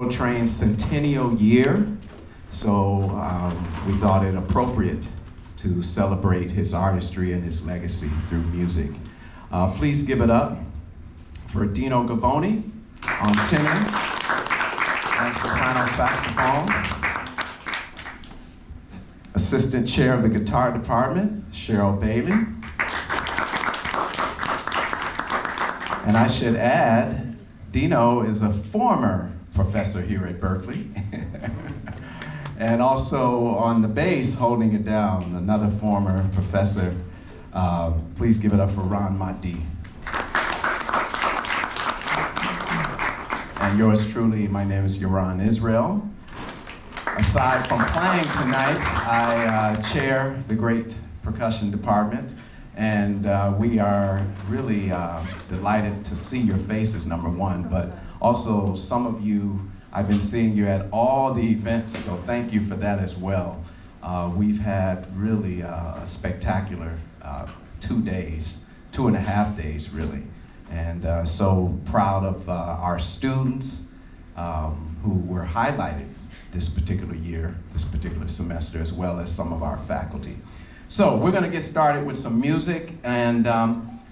Coltrane's centennial year, so we thought it appropriate to celebrate his artistry and his legacy through music. Please give it up for Dino Gavoni on tenor and soprano saxophone. Assistant Chair of the Guitar Department, Cheryl Bailey. And I should add, Dino is a former professor here at Berkeley. And also on the bass, holding it down, another former professor. Please give it up for Ron Mahdi. And yours truly, my name is Yaron Israel. Aside from playing tonight, I chair the great percussion department, and we are really delighted to see your faces, number one, but also some of you, I've been seeing you at all the events, so thank you for that as well. We've had really a spectacular 2 days, 2.5 days really, and so proud of our students who were highlighted this particular year, this particular semester, as well as some of our faculty. So we're gonna get started with some music, and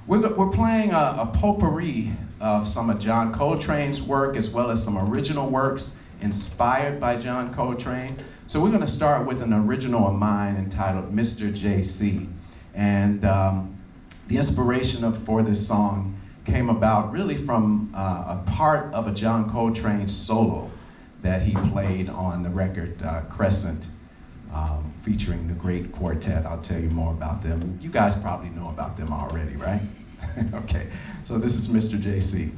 we're playing a potpourri of some of John Coltrane's work, as well as some original works inspired by John Coltrane. So we're gonna start with an original of mine entitled Mr. JC. And the inspiration for this song came about really from a part of a John Coltrane solo that he played on the record Crescent, featuring the great quartet. I'll tell you more about them. You guys probably know about them already, right? Okay, so this is Mr. JC.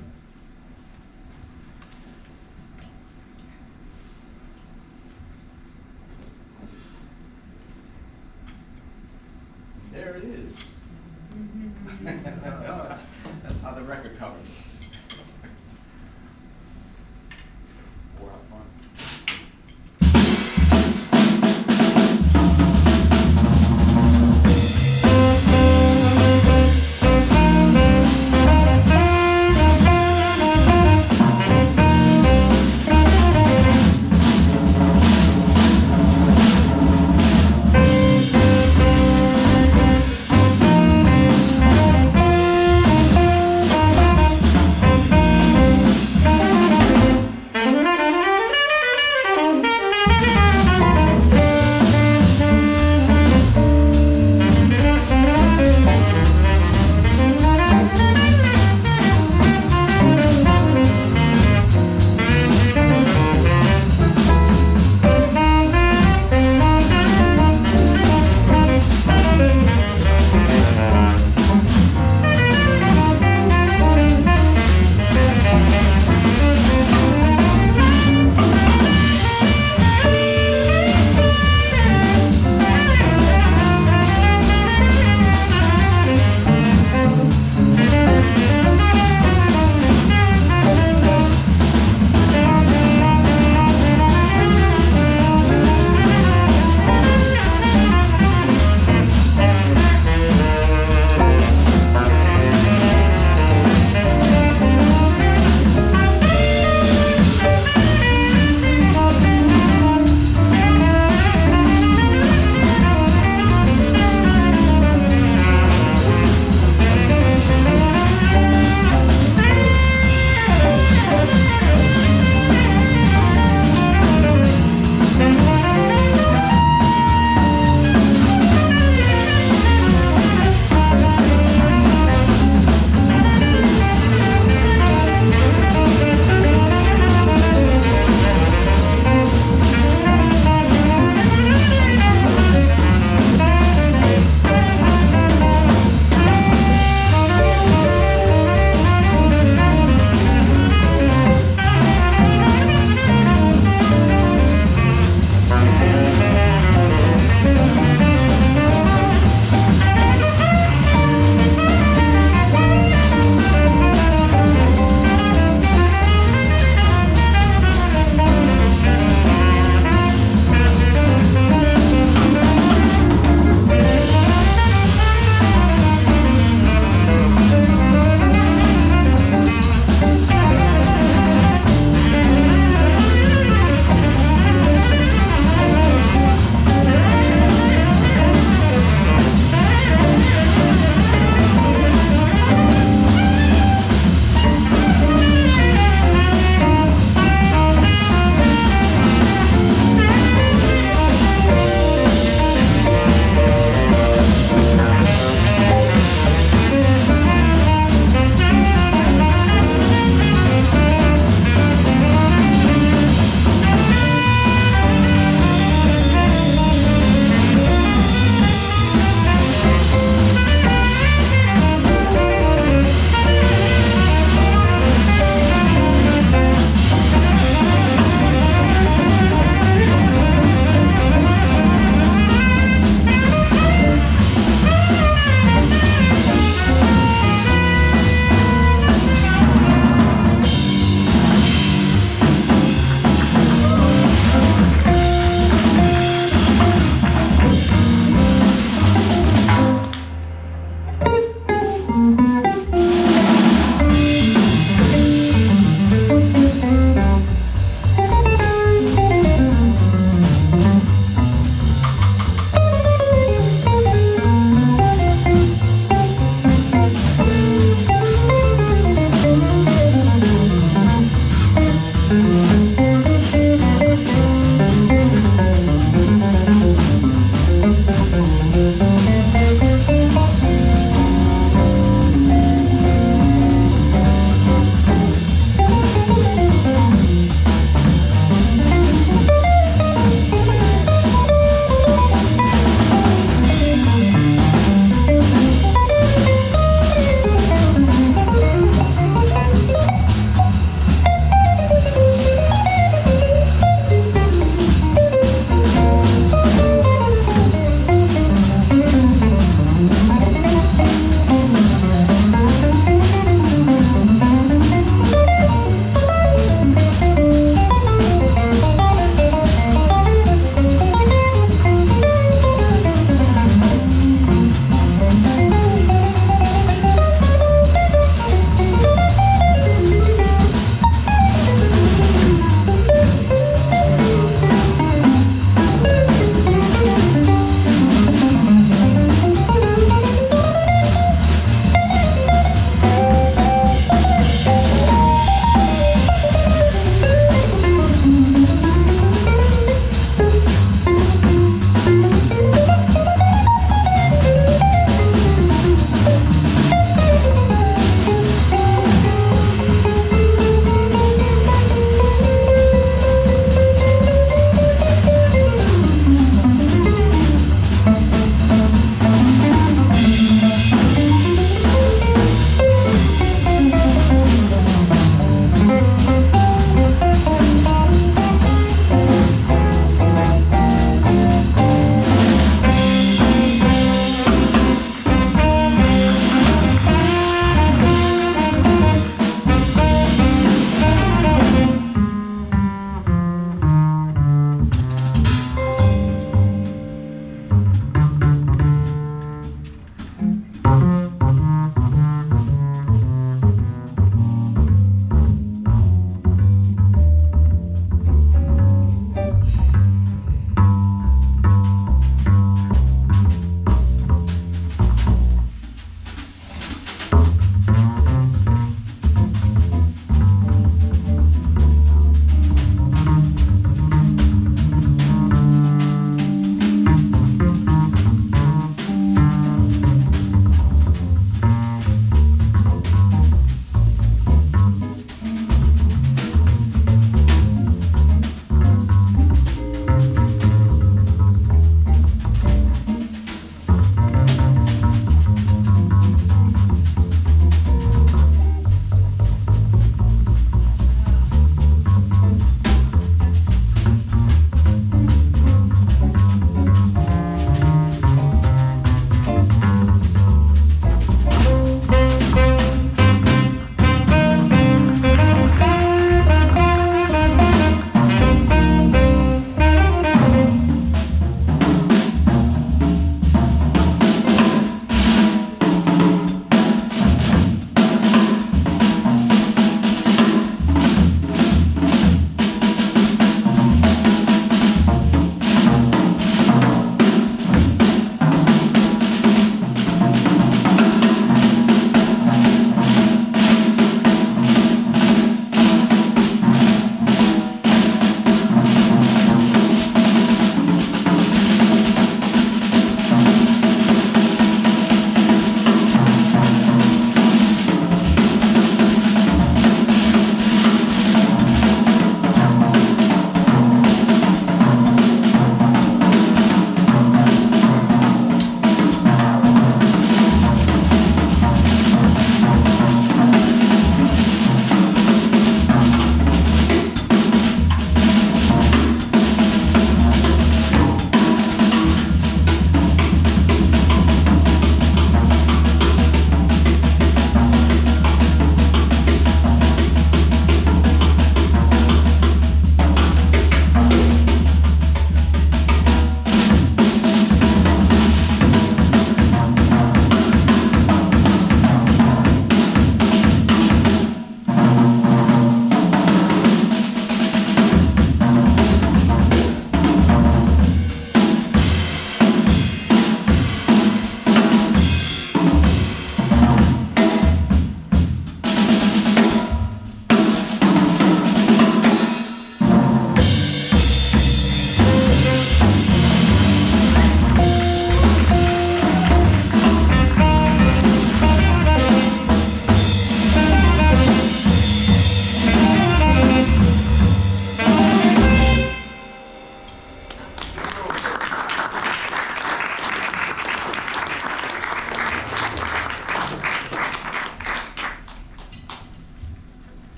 There it is. That's how the record cover looks. Or up front.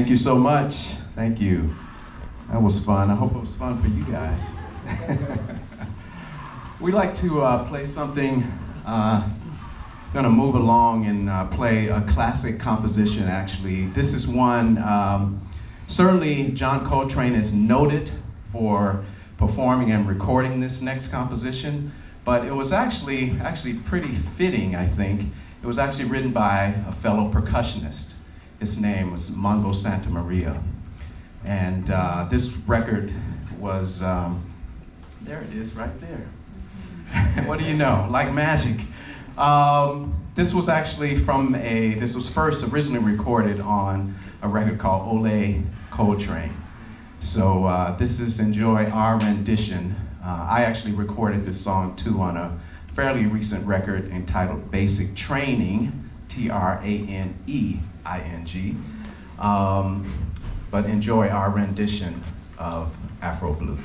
Thank you so much. Thank you. That was fun. I hope it was fun for you guys. We like to play something, gonna move along and play a classic composition, actually. This is one, certainly John Coltrane is noted for performing and recording this next composition, but it was actually pretty fitting, I think. It was actually written by a fellow percussionist. His name was Mongo Santa Maria. And this record was, there it is right there. What do you know, like magic. This was actually this was first originally recorded on a record called Ole Coltrane. So this is Enjoy Our Rendition. I actually recorded this song too on a fairly recent record entitled Basic Training, Training. But enjoy our rendition of Afro Blue.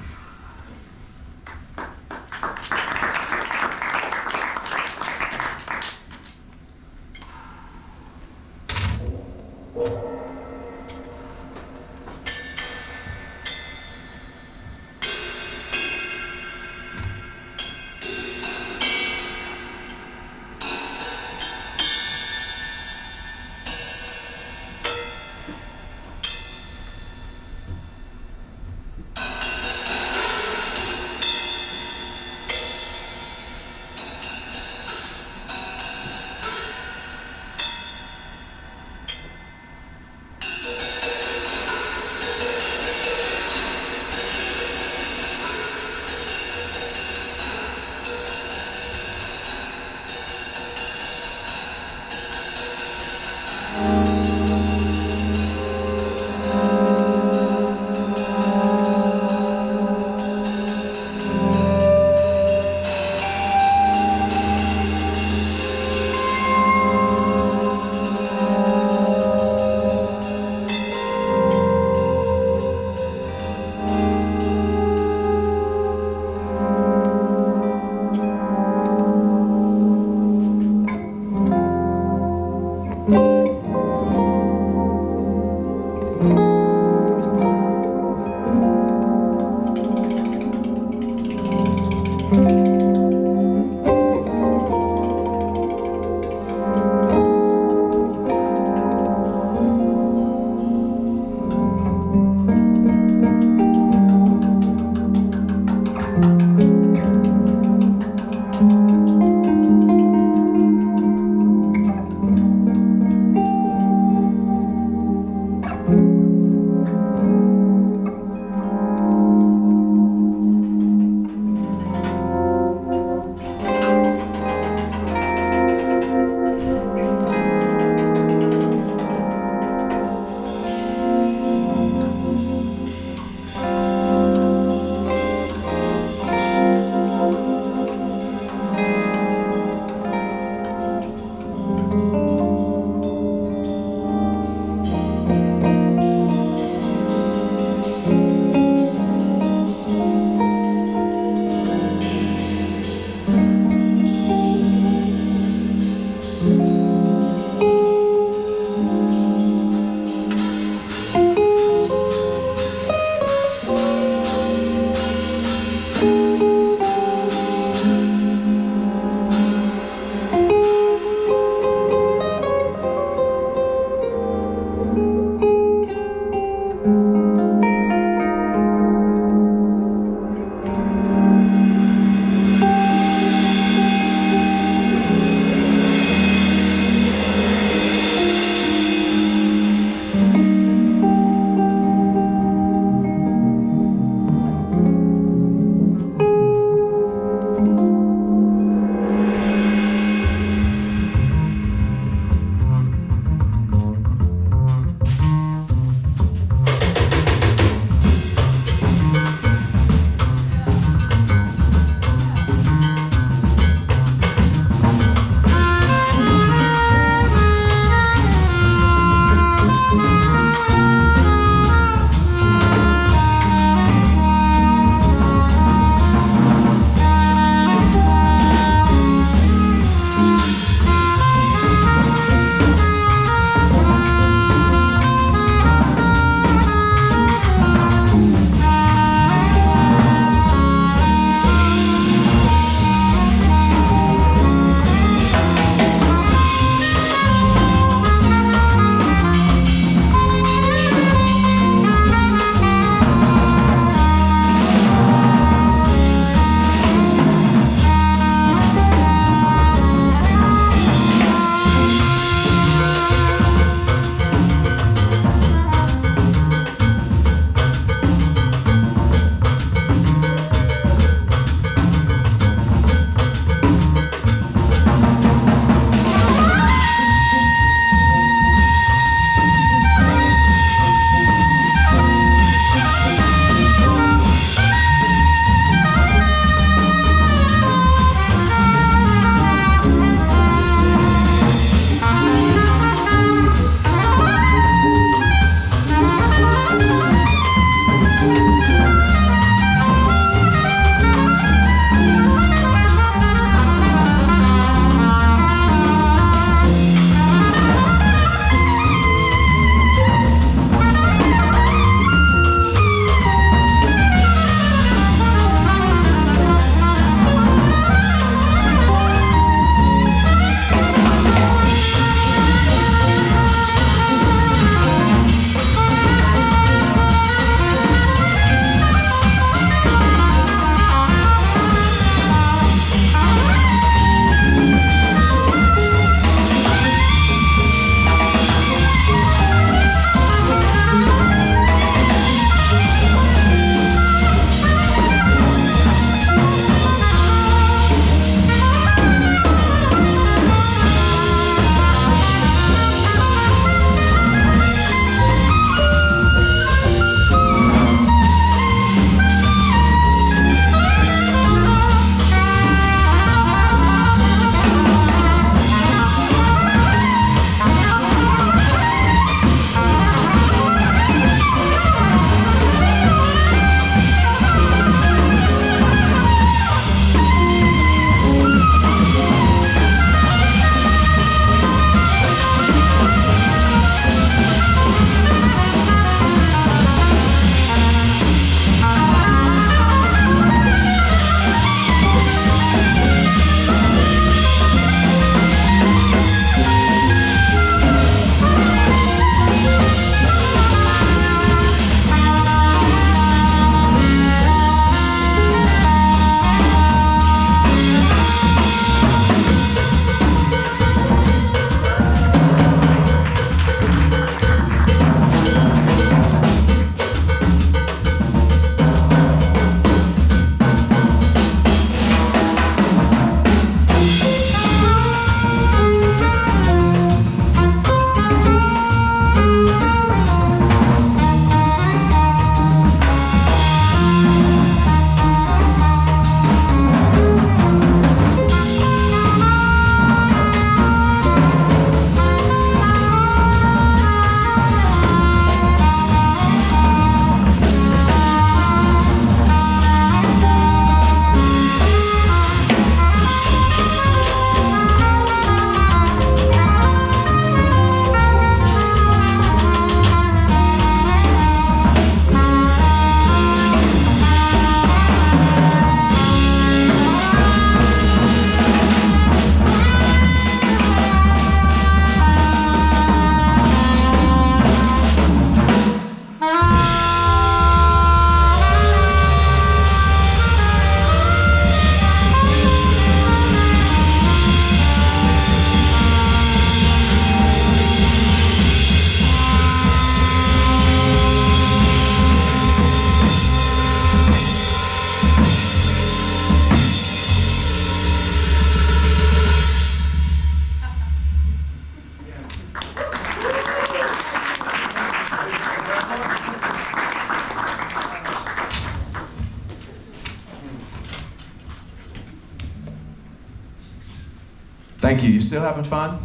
Thank you. You still having fun?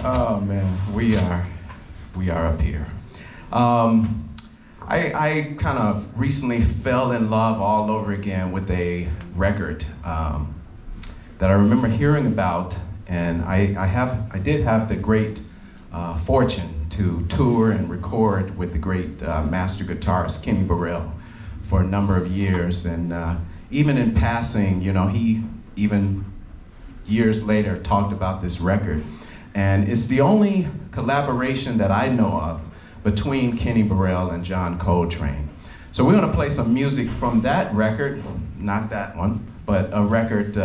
Oh man, we are up here. I kind of recently fell in love all over again with a record that I remember hearing about, and I did have the great fortune to tour and record with the great master guitarist Kenny Burrell for a number of years, and even in passing, you know, he even years later talked about this record. And it's the only collaboration that I know of between Kenny Burrell and John Coltrane. So we're gonna play some music from that record, not that one, but a record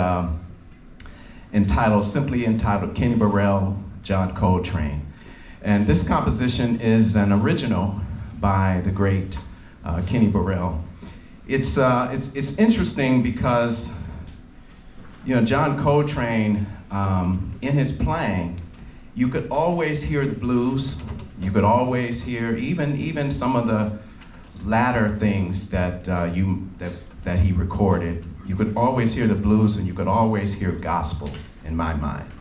simply entitled Kenny Burrell, John Coltrane. And this composition is an original by the great Kenny Burrell. It's interesting because, you know, John Coltrane, in his playing, you could always hear the blues. You could always hear even some of the latter things that that he recorded. You could always hear the blues, and you could always hear gospel, in my mind.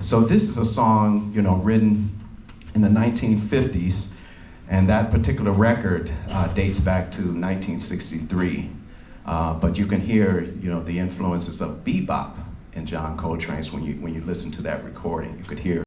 So this is a song, you know, written in the 1950s, and that particular record dates back to 1963. But you can hear, you know, the influences of bebop in John Coltrane's when you listen to that recording. You could hear